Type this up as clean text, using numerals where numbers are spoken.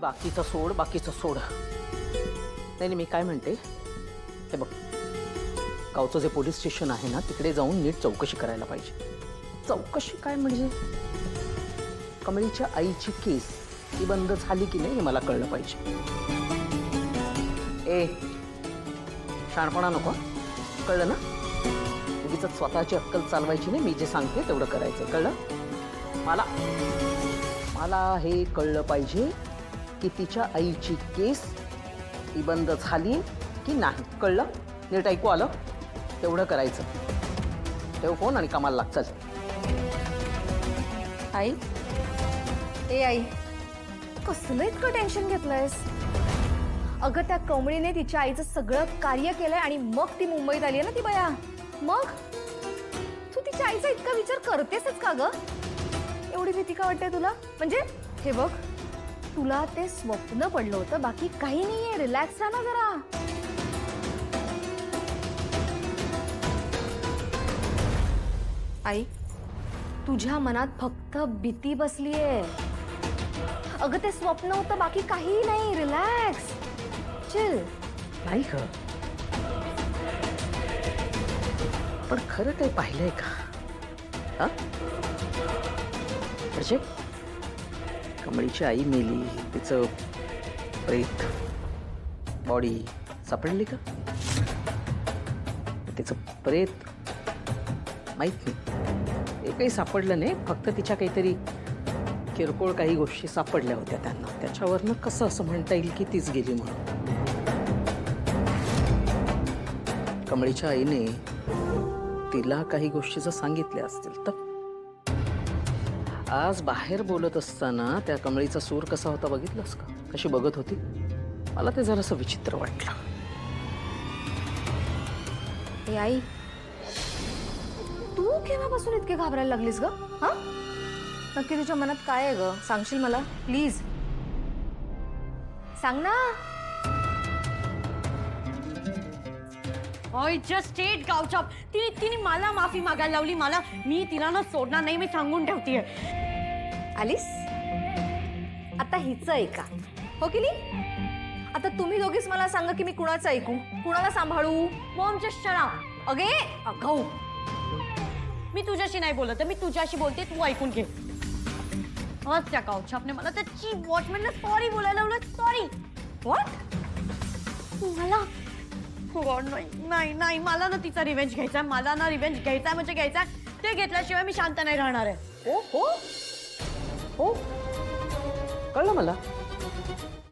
बाकीचं सोड, बाकीचं सोड. नाही मी काय म्हणते, हे बघ, गावचं जे पोलीस स्टेशन आहे ना, तिकडे जाऊन नीट चौकशी करायला पाहिजे. चौकशी काय म्हणजे, कमळीच्या आईची केस ती बंद झाली की नाही हे मला कळलं पाहिजे. ए, शाणपणा नको, कळलं ना? उगीच स्वतःची अक्कल चालवायची नाही, मी जे सांगते तेवढं करायचं, कळलं? मला हे कळलं पाहिजे की तिच्या आईची केस ती बंद झाली की नाही, कळलं? नीट ऐकू आलं? तेवढं करायचं. ठेव फोन आणि कामाला लाग, चल. आई, ए आई, कसलं इतकं टेन्शन घेतलंयस? अगं त्या कमळीने तिच्या आईचं सगळं कार्य केलंय आणि मग ती मुंबईत आली आहे ना ती बया. मग तू तिच्या आईचा इतका विचार करतेसच का ग? एवढी भीती का वाटते तुला? म्हणजे हे बघ, तुला ते स्वप्न पडलं होतं, बाकी काही नाहीये. रिलॅक्स राहा ना जरा. आई, तुझ्या मनात फक्त भीती बसलीये. अगं ते स्वप्न होतं, बाकी काही नाही. Relax, chill. नाही ग, पण खरं काही पाहिलंय का? हा, म्हणजे कमळीची आई मेली, तिचं प्रेत बॉडी सापडली का? तिचं प्रेत माहित नाही, हे काही सापडलं नाही. फक्त तिच्या काहीतरी किरकोळ काही गोष्टी सापडल्या होत्या त्यांना. त्याच्यावरनं कसं असं म्हणता येईल की तीच गेली म्हणून? कमळीच्या आईने तिला काही गोष्टी जर सांगितल्या असतील तर. आज बाहेर बोलत असताना त्या कमळीचा सूर कसा होता बघितलंस का? कशी बघत होती? मला ते जरासं विचित्र वाटलं. ए आई, तू केव्हापासून इतके घाबरायला लागलीस ग? हा, नक्की तुझ्या मनात काय आहे ग? सांगशील मला प्लीज? सांग ना. ओय जस्ट स्टेट गावच्या तिने मला माफी मागायला लावली. मी तिला ना सोडणार नाही, मी सांगून ठेवतीये. आलीस आता हिचं ऐका, हो की नाही? आता तुम्ही दोघीच मला सांगा की मी कुणाचं ऐकू, कुणाला सांभाळू? Mom just shut up. अगे अगं, मी तुझ्याशी नाही बोलत आहे, मी तुझ्याशी बोलते, तू ऐकून घे. आज त्या गावछापने मला त्या चीफ वॉचमॅनला सॉरी बोलायला लावलं. सॉरी. व्हॉट? मला गॉड, नाही मला ना तिचा रिव्हेंज घ्यायचा. मला ना रिव्हेंज घ्यायचा म्हणजे घ्यायचा. ते घेतल्याशिवाय मी शांत नाही राहणार आहे. हो हो हो, कळलं मला.